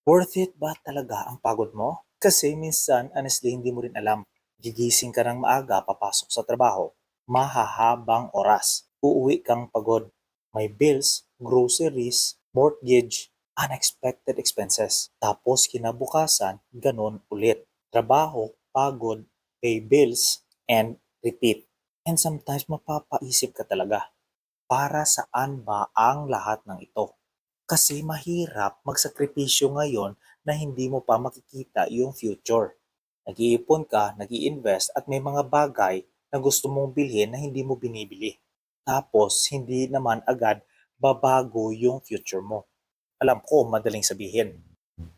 Worth it ba talaga ang pagod mo? Kasi minsan, honestly, hindi mo rin alam. Gigising ka ng maaga, papasok sa trabaho, mahahabang oras. Uuwi kang pagod. May bills, groceries, mortgage, unexpected expenses. Tapos kinabukasan, ganun ulit. Trabaho, pagod, pay bills, and repeat. And sometimes mapapaisip ka talaga, para saan ba ang lahat ng ito? Kasi mahirap magsakripisyo ngayon na hindi mo pa makikita yung future. Nag-iipon ka, nag-i-invest at may mga bagay na gusto mong bilhin na hindi mo binibili. Tapos, hindi naman agad babago yung future mo. Alam ko, madaling sabihin,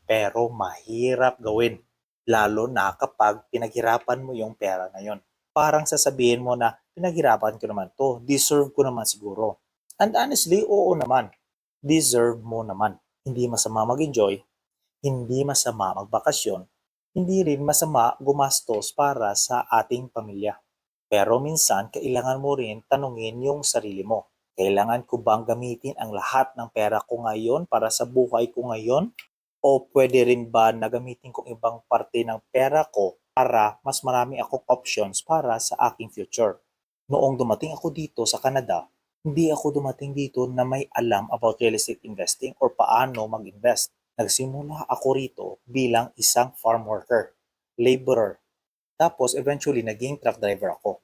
pero mahirap gawin. Lalo na kapag pinaghirapan mo yung pera na yon. Parang sasabihin mo na pinaghirapan ko naman to, deserve ko naman siguro. And honestly, oo naman, deserve mo naman. Hindi masama mag-enjoy, hindi masama magbakasyon, hindi rin masama gumastos para sa ating pamilya. Pero minsan, kailangan mo rin tanungin yung sarili mo. Kailangan ko bang gamitin ang lahat ng pera ko ngayon para sa buhay ko ngayon? O pwede rin ba na gamitin kong ibang parte ng pera ko para mas marami akong options para sa aking future? Noong dumating ako dito sa Canada, hindi ako dumating dito na may alam about real estate investing or paano mag-invest. Nagsimula ako rito bilang isang farm worker, laborer, tapos eventually naging truck driver ako.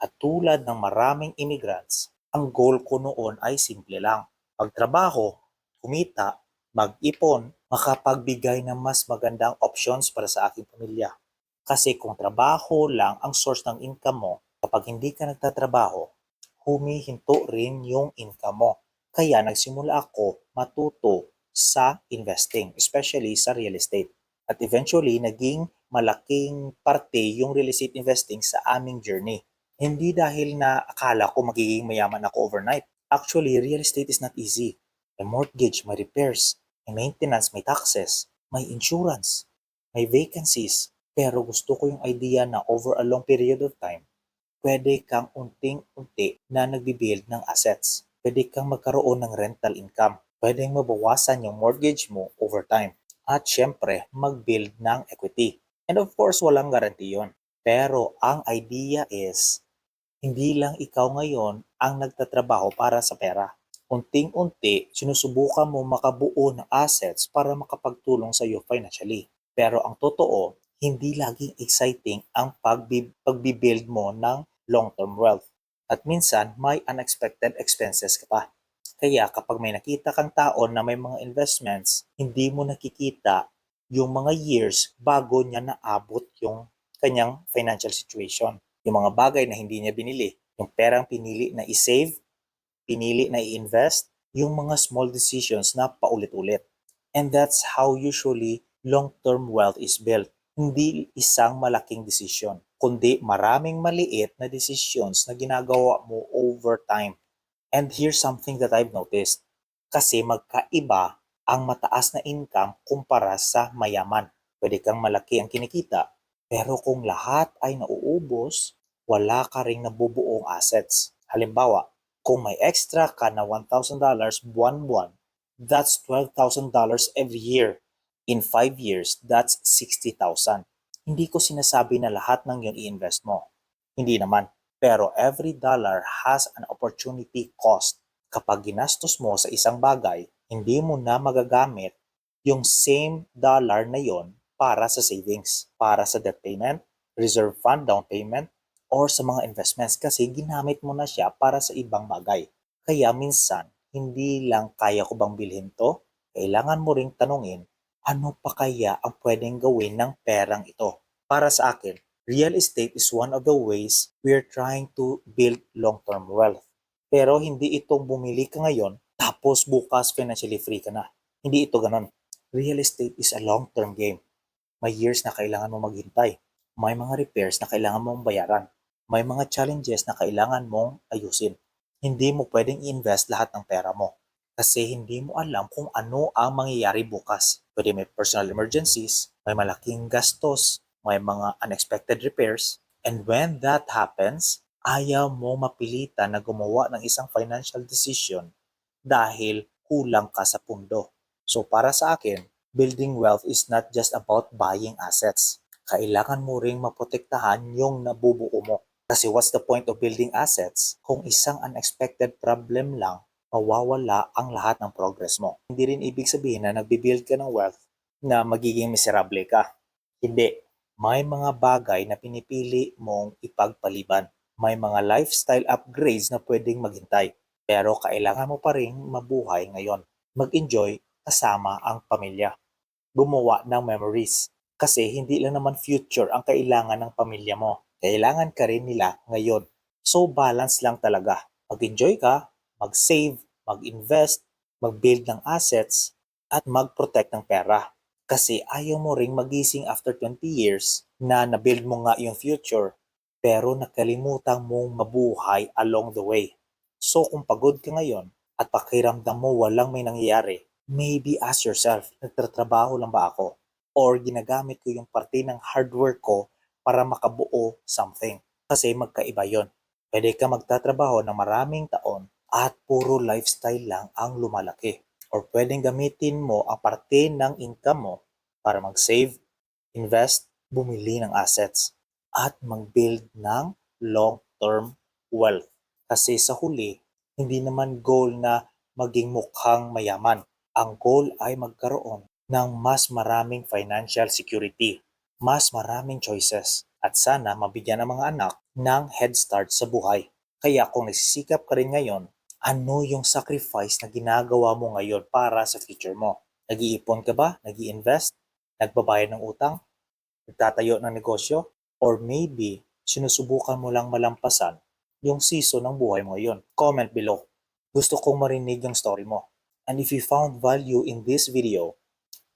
At tulad ng maraming immigrants, ang goal ko noon ay simple lang. Pagtrabaho, kumita, mag-ipon, makapagbigay ng mas magandang options para sa aking pamilya. Kasi kung trabaho lang ang source ng income mo, kapag hindi ka nagtatrabaho, humihinto rin yung income mo. Kaya nagsimula ako matuto sa investing, especially sa real estate. At eventually, naging malaking parte yung real estate investing sa aming journey. Hindi dahil na akala ko magiging mayaman ako overnight. Actually, real estate is not easy. May mortgage, may repairs, may maintenance, may taxes, may insurance, may vacancies. Pero gusto ko yung idea na over a long period of time, pwede kang unting-unti na nagbibuild ng assets. Pwede kang magkaroon ng rental income. Pwedeng mabawasan yung mortgage mo over time. At syempre, mag-build ng equity. And of course, walang guarantee yun. Pero ang idea is, hindi lang ikaw ngayon ang nagtatrabaho para sa pera. Unting-unti, sinusubukan mo makabuo ng assets para makapagtulong sa iyo financially. Pero ang totoo, hindi laging exciting ang pagbibuild mo ng long-term wealth. At minsan, may unexpected expenses ka pa. Kaya kapag may nakita kang tao na may mga investments, hindi mo nakikita yung mga years bago niya naabot yung kanyang financial situation. Yung mga bagay na hindi niya binili, yung perang pinili na i-save, pinili na i-invest, yung mga small decisions na paulit-ulit. And that's how usually long-term wealth is built. Hindi isang malaking desisyon, kundi maraming maliit na decisions na ginagawa mo over time. And here's something that I've noticed. Kasi magkaiba ang mataas na income kumpara sa mayaman. Pwede kang malaki ang kinikita, pero kung lahat ay nauubos, wala ka ring nabubuong assets. Halimbawa, kung may extra ka na $1,000 buwan-buwan, that's $12,000 every year. In 5 years, that's 60,000. Hindi ko sinasabi na lahat ng yun i-invest mo. Hindi naman. Pero every dollar has an opportunity cost. Kapag ginastos mo sa isang bagay, hindi mo na magagamit yung same dollar na yon para sa savings, para sa debt payment, reserve fund, down payment, or sa mga investments kasi ginamit mo na siya para sa ibang bagay. Kaya minsan, hindi lang kaya ko bang bilhin to? Kailangan mo ring tanungin, ano pa kaya ang pwedeng gawin ng perang ito? Para sa akin, real estate is one of the ways we're trying to build long-term wealth. Pero hindi itong bumili ka ngayon, tapos bukas financially free ka na. Hindi ito ganon. Real estate is a long-term game. May years na kailangan mo maghintay. May mga repairs na kailangan mong bayaran. May mga challenges na kailangan mong ayusin. Hindi mo pwedeng i-invest lahat ng pera mo. Kasi hindi mo alam kung ano ang mangyayari bukas. Pwede may personal emergencies, may malaking gastos, may mga unexpected repairs. And when that happens, ayaw mo mapilitan na gumawa ng isang financial decision dahil kulang ka sa pundo. So para sa akin, Building wealth is not just about buying assets. Kailangan mo ring maprotektahan yung nabubuo mo. Kasi what's the point of building assets kung isang unexpected problem lang, mawawala ang lahat ng progress mo? Hindi rin ibig sabihin na nagbibuild ka ng wealth na magiging miserable ka. Hindi. May mga bagay na pinipili mong ipagpaliban. May mga lifestyle upgrades na pwedeng maghintay. Pero kailangan mo pa rin mabuhay ngayon. Mag-enjoy kasama ang pamilya. Gumawa ng memories. Kasi hindi lang naman future ang kailangan ng pamilya mo. Kailangan ka rin nila ngayon. So balance lang talaga. Mag-enjoy ka, mag-save, mag-invest, mag-build ng assets, at mag-protect ng pera. Kasi ayaw mo ring magising after 20 years na na-build mo nga yung future pero nakalimutan mong mabuhay along the way. So kung pagod ka ngayon at pakiramdam mo walang may nangyayari, maybe ask yourself, nagtatrabaho lang ba ako? Or ginagamit ko yung parte ng hard work ko para makabuo something? Kasi magkaiba yon. Pwede ka magtatrabaho ng maraming taon at puro lifestyle lang ang lumalaki. Or pwedeng gamitin mo ang parte ng income mo para mag-save, invest, bumili ng assets, at mag-build ng long-term wealth. Kasi sa huli, hindi naman goal na maging mukhang mayaman. Ang goal ay magkaroon ng mas maraming financial security, mas maraming choices, at sana mabigyan ng mga anak ng head start sa buhay. Kaya kung nagsisikap ka rin ngayon, ano yung sacrifice na ginagawa mo ngayon para sa future mo? Nag-iipon ka ba? Nag-i-invest? Nagbabayad ng utang? Nagtatayo ng negosyo? Or maybe, sinusubukan mo lang malampasan yung season ng buhay mo ngayon? Comment below. Gusto kong marinig yung story mo. And if you found value in this video,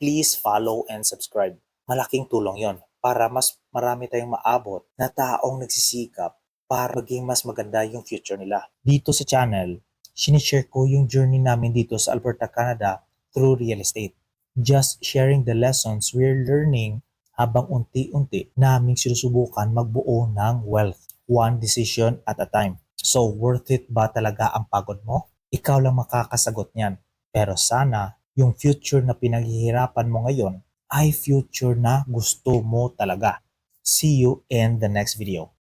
please follow and subscribe. Malaking tulong yon para mas marami tayong maabot na taong nagsisikap para maging mas maganda yung future nila. Dito sa channel, sinishare ko yung journey namin dito sa Alberta, Canada through real estate. Just sharing the lessons we're learning habang unti-unti naming sinusubukan magbuo ng wealth, one decision at a time. So worth it ba talaga ang pagod mo? Ikaw lang makakasagot niyan. Pero sana yung future na pinaghihirapan mo ngayon ay future na gusto mo talaga. See you in the next video.